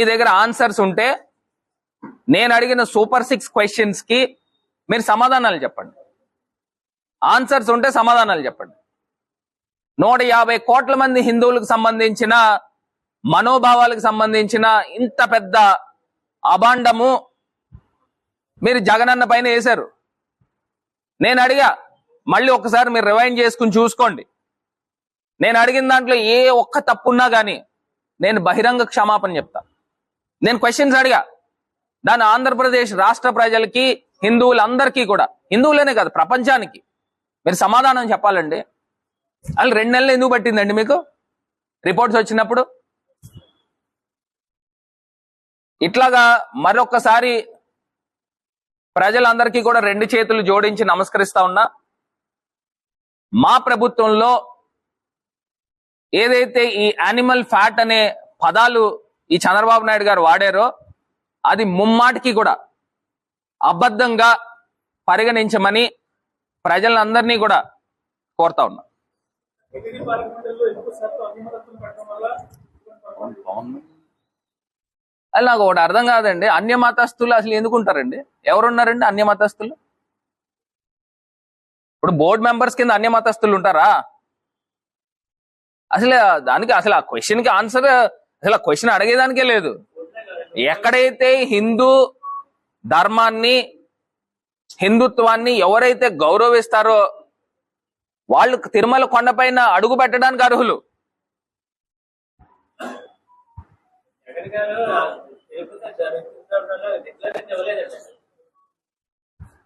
Speaker 1: దగ్గర ఆన్సర్స్ ఉంటే నేను అడిగిన సూపర్ 6 క్వశ్చన్స్ కి మీరు సమాధానాలు చెప్పండి. ఆన్సర్స్ ఉంటే సమాధానాలు చెప్పండి. 150 కోట్ల మంది హిందువులకు సంబంధించిన మనోభావాలకు సంబంధించిన ఇంత పెద్ద అభాండము మీరు జగనన్న పైన వేశారు. నేను అడిగా, మళ్ళీ ఒకసారి మీరు రివైండ్ చేసుకుని చూసుకోండి. నేను అడిగిన దాంట్లో ఏ ఒక్క తప్పున్నా కానీ నేను బహిరంగ క్షమాపణ చెప్తా. నేను క్వశ్చన్స్ అడిగా, దాని ఆంధ్రప్రదేశ్ రాష్ట్ర ప్రజలకి, హిందువులందరికీ కూడా, హిందువులనే కాదు ప్రపంచానికి మీరు సమాధానం చెప్పాలండి. అసలు 2 నెలలు ఎందుకు పట్టిందండి మీకు రిపోర్ట్స్ వచ్చినప్పుడు? ఇట్లాగా మరొకసారి ప్రజలందరికీ కూడా 2 చేతులు జోడించి నమస్కరిస్తా ఉన్నా. మా ప్రభుత్వంలో ఏదైతే ఈ యానిమల్ ఫ్యాట్ అనే పదాలు ఈ చంద్రబాబు నాయుడు గారు వాడారో అది ముమ్మాటికి కూడా అబద్ధంగా పరిగణించమని ప్రజలందరినీ కూడా కోరుతా ఉన్నా. అది నాకు ఒకటి అర్థం కాదండి. అన్య మతస్థులు అసలు ఎందుకు ఉంటారండి? ఎవరున్నారండి అన్య మతస్థులు? ఇప్పుడు బోర్డు మెంబర్స్ కింద అన్య మతస్థులు ఉంటారా? అసలు దానికి అసలు ఆ క్వశ్చన్కి ఆన్సర్, అసలు ఆ క్వశ్చన్ అడిగేదానికే లేదు. ఎక్కడైతే హిందూ ధర్మాన్ని, హిందుత్వాన్ని ఎవరైతే గౌరవిస్తారో వాళ్ళు తిరుమల కొండపైన అడుగు పెట్టడానికి అర్హులు.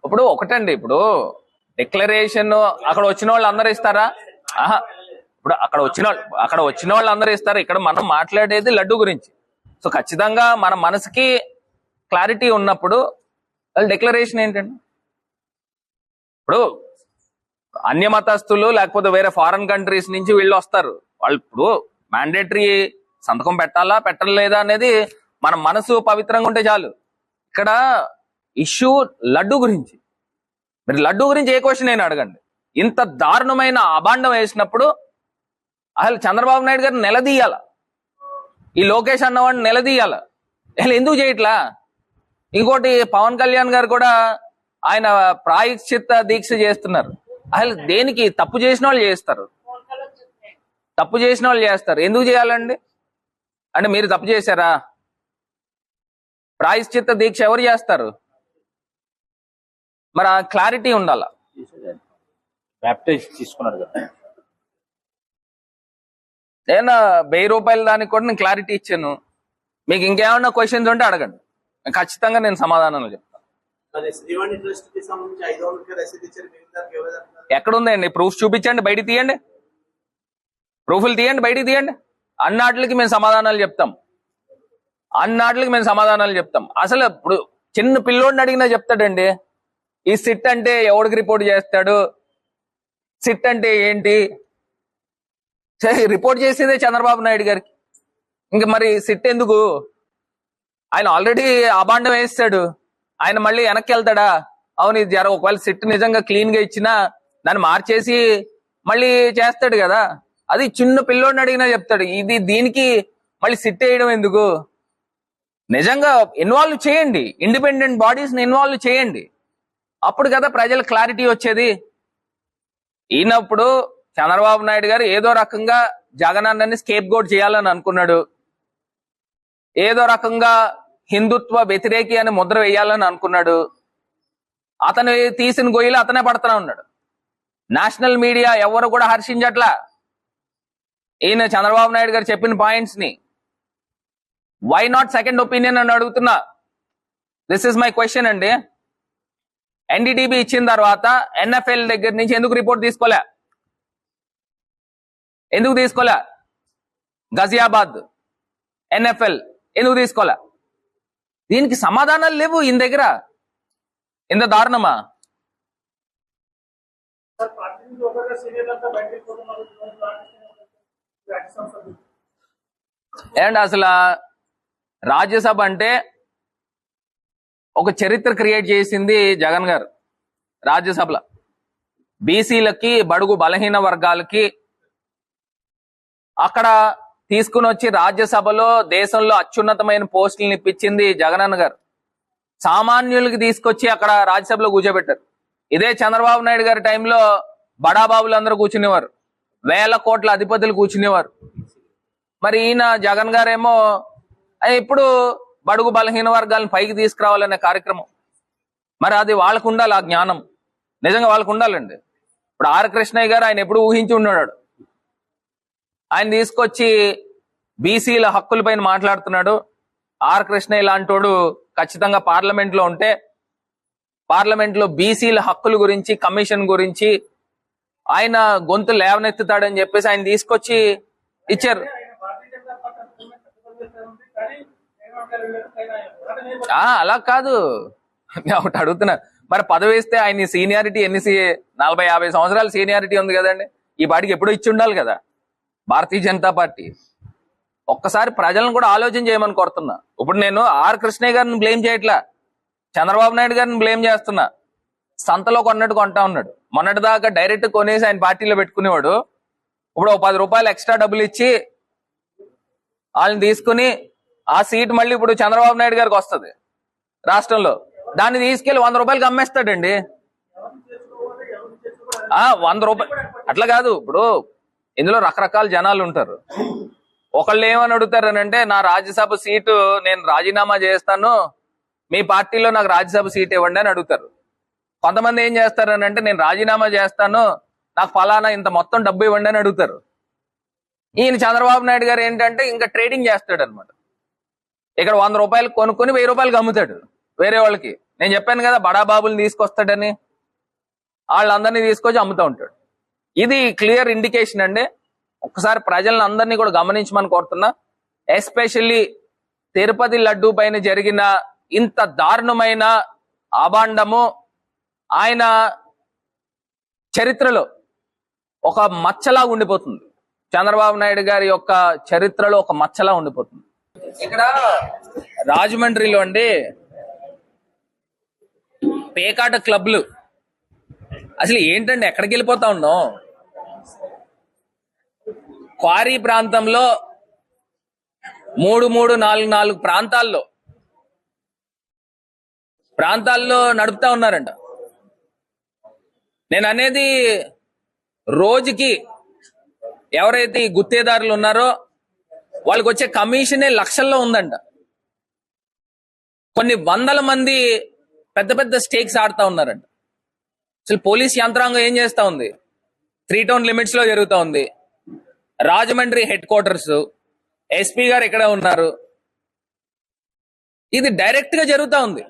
Speaker 1: ఇప్పుడు ఒకటండి, ఇప్పుడు డిక్లరేషన్ అక్కడ వచ్చిన వాళ్ళు అందరూ ఇస్తారా? ఆహా, ఇప్పుడు అక్కడ వచ్చిన వాళ్ళు అందరూ ఇస్తారా? ఇక్కడ మనం మాట్లాడేది లడ్డు గురించి. సో ఖచ్చితంగా మన మనసుకి క్లారిటీ ఉన్నప్పుడు డిక్లరేషన్ ఏంటండి? ఇప్పుడు అన్య మతస్థులు లేకపోతే వేరే ఫారెన్ కంట్రీస్ నుంచి వీళ్ళు వస్తారు. వాళ్ళు ఇప్పుడు మ్యాండేటరీ సంతకం పెట్టాలా పెట్టలేదా అనేది మన మనసు పవిత్రంగా ఉంటే చాలు. ఇక్కడ ఇష్యూ లడ్డు గురించి. మీరు లడ్డు గురించి ఏ క్వశ్చన్ అయినా అడగండి. ఇంత దారుణమైన అభాండం వేసినప్పుడు అసలు చంద్రబాబు నాయుడు గారిని నిలదీయాల, ఈ లోకేష్ అన్నవాడిని నిలదీయాల. అసలు ఎందుకు చేయట్లా? ఇంకోటి పవన్ కళ్యాణ్ గారు కూడా ఆయన ప్రాయశ్చిత్త దీక్ష చేస్తున్నారు. అసలు దేనికి? తప్పు చేసిన వాళ్ళు చేస్తారు, తప్పు చేసిన వాళ్ళు చేస్తారు. ఎందుకు చేయాలండి? అంటే మీరు తప్పు చేశారా? ప్రాయశ్చిత్త దీక్ష ఎవరు చేస్తారు? మరి ఆ క్లారిటీ ఉండాల.
Speaker 2: తీసుకున్నాడు కదా,
Speaker 1: నేను 1000 రూపాయల దానికి కూడా నేను క్లారిటీ ఇచ్చాను. మీకు ఇంకేమన్నా క్వశ్చన్స్ ఉంటే అడగండి, ఖచ్చితంగా నేను సమాధానాలు చెప్తాను. ఎక్కడుందండి ప్రూఫ్? చూపించండి, బయటికి తీయండి, ప్రూఫ్లు తీయండి, బయటికి తీయండి. అన్నాటికి మేము సమాధానాలు చెప్తాం, అన్నాటికి మేము సమాధానాలు చెప్తాం. అసలు ఇప్పుడు చిన్న పిల్లోడిని అడిగినా చెప్తాడండి. ఈ సిట్ అంటే ఎవడికి రిపోర్ట్ చేస్తాడు, సిట్ అంటే ఏంటి? రిపోర్ట్ చేసేదే చంద్రబాబు నాయుడు గారికి. ఇంక మరి సిట్ ఎందుకు? ఆయన ఆల్రెడీ అభాండం వేస్తాడు, ఆయన మళ్ళీ వెనక్కి వెళ్తాడా? అవును ఇది ఒకవేళ సిట్ నిజంగా క్లీన్ గా ఇచ్చినా దాన్ని మార్చేసి మళ్ళీ చేస్తాడు కదా. అది చిన్న పిల్లోడిని అడిగినా చెప్తాడు. దీనికి మళ్ళీ సిట్ వేయడం ఎందుకు? నిజంగా ఇన్వాల్వ్ చేయండి, ఇండిపెండెంట్ బాడీస్ ని ఇన్వాల్వ్ చేయండి, అప్పుడు కదా ప్రజల క్లారిటీ వచ్చేది. ఈయనప్పుడు చంద్రబాబు నాయుడు గారు ఏదో రకంగా జగనన్నని స్కేప్ గోట్ చేయాలని అనుకున్నాడు. ఏదో రకంగా హిందుత్వ వ్యతిరేకి అని ముద్ర వేయాలని అనుకున్నాడు. అతను తీసిన గొయ్యిలు అతనే పడుతూనే ఉన్నాడు. నేషనల్ మీడియా ఎవరు కూడా హర్షించట్లా ఈయన చంద్రబాబు నాయుడు గారు చెప్పిన పాయింట్స్ ని. వై నాట్ సెకండ్ ఒపీనియన్ అని అడుగుతున్నా. దిస్ ఇస్ మై క్వశ్చన్ అండి. ఎన్డీటీబీ ఇచ్చిన తర్వాత ఎన్ఎఫ్ఎల్ దగ్గర నుంచి ఎందుకు రిపోర్ట్ తీసుకోలే? గజియాబాద్ ఎన్ఎఫ్ఎల్ ఎందుకు తీసుకోలే? దీనికి సమాధానాలు లేవు ఈయన దగ్గర. ఇంత దారుణమా? అండ్ అసలు రాజ్యసభ అంటే ఒక చరిత్ర క్రియేట్ చేసింది జగన్ గారు. రాజ్యసభలో బీసీలకి, బడుగు బలహీన వర్గాలకి అక్కడ తీసుకుని వచ్చి రాజ్యసభలో దేశంలో అత్యున్నతమైన పోస్టులను ఇప్పించింది జగనన్న గారు. సామాన్యులకి తీసుకొచ్చి అక్కడ రాజ్యసభలో కూర్చోబెట్టారు. ఇదే చంద్రబాబు నాయుడు గారి టైంలో బడాబాబులు అందరూ కూర్చునేవారు, వేల కోట్ల అధిపతులు కూర్చునేవారు. మరి ఈయన జగన్ గారేమో ఇప్పుడు బడుగు బలహీన వర్గాలను పైకి తీసుకురావాలనే కార్యక్రమం. మరి అది వాళ్ళకు ఉండాలి, ఆ జ్ఞానం నిజంగా వాళ్ళకు ఉండాలండి. ఇప్పుడు ఆర్ కృష్ణయ్య గారు ఆయన ఎప్పుడు ఊహించి ఉన్నాడు. ఆయన తీసుకొచ్చి బీసీల హక్కుల పైన మాట్లాడుతున్నాడు. ఆర్ కృష్ణయ్య లాంటోడు ఖచ్చితంగా పార్లమెంట్ లో ఉంటే పార్లమెంట్ లో బీసీల హక్కుల గురించి, కమిషన్ గురించి ఆయన గొంతు లేవనెత్తుతాడని చెప్పేసి ఆయన తీసుకొచ్చి ఇచ్చారు. అలా కాదు, ఒకటి అడుగుతున్నా. మరి పదవి ఇస్తే ఆయన సీనియారిటీ ఎన్ని 40-50 సంవత్సరాల సీనియారిటీ ఉంది కదండి. ఈ పాటికి ఎప్పుడో ఇచ్చి ఉండాలి కదా భారతీయ జనతా పార్టీ. ఒక్కసారి ప్రజలను కూడా ఆలోచన చేయమని కోరుతున్నా. ఇప్పుడు నేను ఆర్ కృష్ణయ్య గారిని బ్లేమ్ చేయట్లా, చంద్రబాబు నాయుడు గారిని బ్లేమ్ చేస్తున్నా. సంతలో కొన్నట్టు కొంటా ఉన్నాడు. మొన్నటిదాకా డైరెక్ట్ కొనేసి ఆయన పార్టీలో పెట్టుకునేవాడు. ఇప్పుడు 10 రూపాయలు ఎక్స్ట్రా డబ్బులు ఇచ్చి వాళ్ళని తీసుకుని ఆ సీట్ మళ్ళీ ఇప్పుడు చంద్రబాబు నాయుడు గారికి వస్తుంది రాష్ట్రంలో. దాన్ని తీసుకెళ్లి 100 రూపాయలకి అమ్మేస్తాడండి. 100 రూపాయలు అట్లా కాదు. ఇప్పుడు ఇందులో రకరకాల జనాలు ఉంటారు. ఒకళ్ళు ఏమని అడుగుతారనంటే, నా రాజ్యసభ సీటు నేను రాజీనామా చేస్తాను, మీ పార్టీలో నాకు రాజ్యసభ సీట్ ఇవ్వండి అని అడుగుతారు. కొంతమంది ఏం చేస్తారనంటే, నేను రాజీనామా చేస్తాను, నాకు ఫలానా ఇంత మొత్తం డబ్బు ఇవ్వండి అని అడుగుతారు. ఈయన చంద్రబాబు నాయుడు గారు ఏంటంటే ఇంకా ట్రేడింగ్ చేస్తాడు అనమాట. ఇక్కడ 100 రూపాయలు కొనుక్కొని 1000 రూపాయలకి అమ్ముతాడు వేరే వాళ్ళకి. నేను చెప్పాను కదా బడాబాబుల్ని తీసుకొస్తాడని, వాళ్ళందరినీ తీసుకొచ్చి అమ్ముతూ ఉంటాడు. ఇది క్లియర్ ఇండికేషన్ అండి. ఒక్కసారి ప్రజలను అందరినీ కూడా గమనించమని కోరుతున్నా. ఎస్పెషల్లీ తిరుపతి లడ్డూ పైన జరిగిన ఇంత దారుణమైన అభాండము ఆయన చరిత్రలో ఒక మచ్చలా ఉండిపోతుంది. చంద్రబాబు నాయుడు గారి యొక్క చరిత్రలో ఒక మచ్చలా ఉండిపోతుంది. ఇక్కడ రాజమండ్రిలో అండి పేకాట క్లబ్లు అసలు ఏంటండి, ఎక్కడికి వెళ్ళిపోతా ఉన్నాం? క్వారీ ప్రాంతంలో 3-4 ప్రాంతాల్లో నడుపుతా ఉన్నారంట. నేను అనేది రోజుకి ఎవరైతే ఈ గుత్తేదారులు ఉన్నారో వాళ్ళకి వచ్చే కమిషనే లక్షల్లో ఉందంట. కొన్ని వందల మంది పెద్ద పెద్ద స్టేక్స్ ఆడుతా ఉన్నారంట. అసలు పోలీస్ యంత్రాంగం ఏం చేస్తా ఉంది? 3 టౌన్ లిమిట్స్ లో జరుగుతూ ఉంది. రాజమండ్రి హెడ్ క్వార్టర్స్, ఎస్పీ గారు ఇక్కడ ఉన్నారు. ఇది డైరెక్ట్ గా జరుగుతూ ఉంది.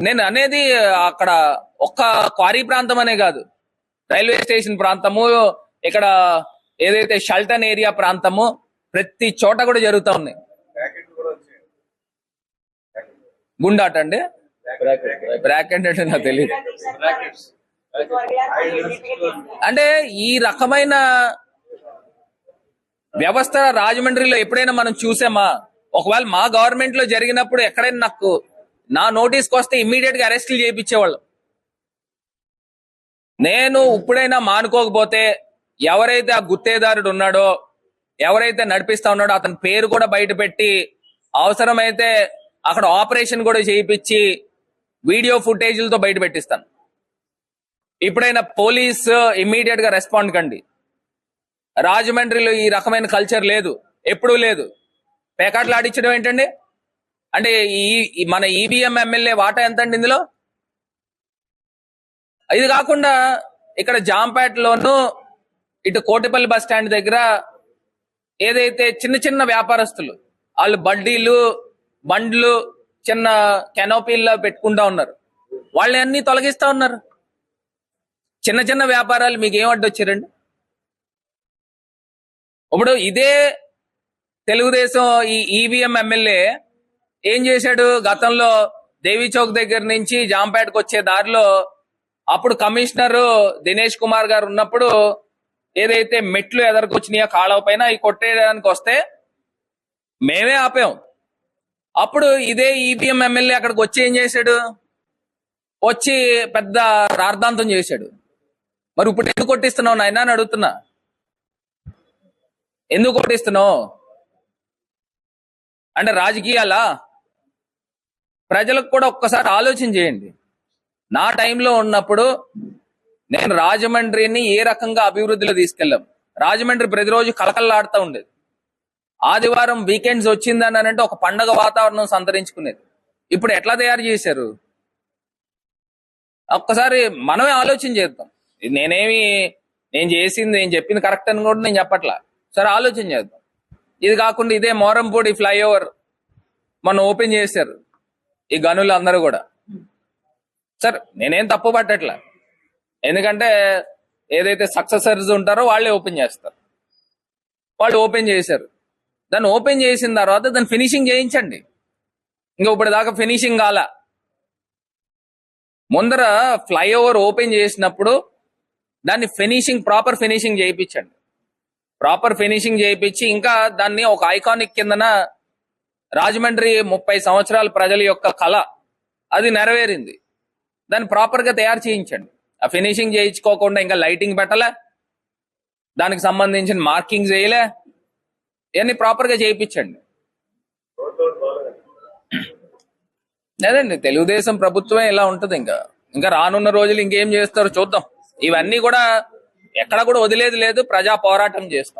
Speaker 1: నేను అనేది అక్కడ ఒక్క క్వారీ ప్రాంతం అనే కాదు, రైల్వే స్టేషన్ ప్రాంతము, ఇక్కడ ఏదైతే షల్టన్ ఏరియా ప్రాంతము, ప్రతి చోట కూడా జరుగుతూ ఉన్నాయి. గుండాట అండి, బ్రాకెట్ అంటే నాకు తెలియదు. అంటే ఈ రకమైన వ్యవస్థ రాజమండ్రిలో ఎప్పుడైనా మనం చూసామా? ఒకవేళ మా గవర్నమెంట్ లో జరిగినప్పుడు ఎక్కడైనా నాకు నా నోటీస్కి వస్తే ఇమ్మీడియట్ గా అరెస్టులు చేయించేవాళ్ళు. నేను ఇప్పుడైనా మానుకోకపోతే ఎవరైతే ఆ గుత్తేదారుడు ఉన్నాడో, ఎవరైతే నడిపిస్తా ఉన్నాడో అతని పేరు కూడా బయట పెట్టి, అవసరమైతే అక్కడ ఆపరేషన్ కూడా చేయించి వీడియో ఫుటేజ్లతో బయట పెట్టిస్తాను. ఇప్పుడైనా పోలీస్ ఇమ్మీడియట్ గా రెస్పాండ్ కండి. రాజమండ్రిలో ఈ రకమైన కల్చర్ లేదు, ఎప్పుడూ లేదు. పేకాట్లు ఆడించడం ఏంటండి? అంటే మన ఈవీఎం ఎమ్మెల్యే వాటా ఎంత అండి ఇందులో? ఇది కాకుండా ఇక్కడ జాంపేటలోను ఇటు కోటిపల్లి బస్ స్టాండ్ దగ్గర ఏదైతే చిన్న చిన్న వ్యాపారస్తులు వాళ్ళు బడ్డీలు బండ్లు చిన్న కెనోపీల్లో పెట్టుకుంటా ఉన్నారు, వాళ్ళని అన్ని తొలగిస్తా ఉన్నారు. చిన్న చిన్న వ్యాపారాలు మీకు ఏం అడ్డొచ్చారండి? ఇప్పుడు ఇదే తెలుగుదేశం ఈ ఈవీఎం ఎమ్మెల్యే ఏం చేశాడు? గతంలో దేవి చౌక్ దగ్గర నుంచి జాంపేటకు వచ్చే దారిలో అప్పుడు కమిషనర్ దినేష్ కుమార్ గారు ఉన్నప్పుడు ఏదైతే మెట్లు ఎదరికొచ్చినాయో కాళవ పైన అవి కొట్టేయడానికి వస్తే మేమే ఆపాం. అప్పుడు ఇదే ఈవీఎం ఎమ్మెల్యే అక్కడికి వచ్చి ఏం చేశాడు? వచ్చి పెద్ద రార్థాంతం చేశాడు. మరి ఇప్పుడు ఎందుకు కొట్టిస్తున్నావు నాయనా అని అడుగుతున్నా. ఎందుకు కొట్టిస్తున్నావు అంటే రాజకీయాలా? ప్రజలకు కూడా ఒక్కసారి ఆలోచన చేయండి. నా టైంలో ఉన్నప్పుడు నేను రాజమండ్రిని ఏ రకంగా అభివృద్ధిలో తీసుకెళ్ళాం. రాజమండ్రి ప్రతిరోజు కలకల్లాడుతూ ఉండేది. ఆదివారం వీకెండ్స్ వచ్చిందని అంటే ఒక పండగ వాతావరణం సంతరించుకునేది. ఇప్పుడు ఎట్లా తయారు చేశారు? ఒక్కసారి మనమే ఆలోచన చేద్దాం. నేను చేసింది నేను చెప్పింది కరెక్ట్ అని కూడా నేను చెప్పట్లా. సరే ఆలోచన చేద్దాం. ఇది కాకుండా ఇదే మోరంపూడి ఫ్లైఓవర్ మొన్న ఓపెన్ చేశారు ఈ గనులు అందరూ కూడా. సార్ నేనేం తప్పు పట్టట్లా, ఎందుకంటే ఏదైతే సక్సెసర్స్ ఉంటారో వాళ్ళే ఓపెన్ చేస్తారు. వాళ్ళు ఓపెన్ చేశారు. దాన్ని ఓపెన్ చేసిన తర్వాత దాన్ని ఫినిషింగ్ చేయించండి. ఇంకా ఇప్పుడు దాకా ఫినిషింగ్ కాల. ముందర ఫ్లైఓవర్ ఓపెన్ చేసినప్పుడు దాన్ని ప్రాపర్ ఫినిషింగ్ చేయించండి. ప్రాపర్ ఫినిషింగ్ చేయించి ఇంకా దాన్ని ఒక ఐకానిక్ కిందన రాజమండ్రి 30 సంవత్సరాల ప్రజల యొక్క కళ అది నెరవేరింది. దాన్ని ప్రాపర్ గా తయారు చేయించండి. ఆ ఫినిషింగ్ చేయించుకోకుండా ఇంకా లైటింగ్ పెట్టలే, దానికి సంబంధించిన మార్కింగ్ చేయలే, ఇవన్నీ ప్రాపర్ గా చేయించండి. లేదండి తెలుగుదేశం ప్రభుత్వమే ఇలా ఉంటది. ఇంకా రానున్న రోజులు ఇంకేం చేస్తారో చూద్దాం. ఇవన్నీ కూడా ఎక్కడ కూడా వదిలేది లేదు, ప్రజా పోరాటం చేస్తాం.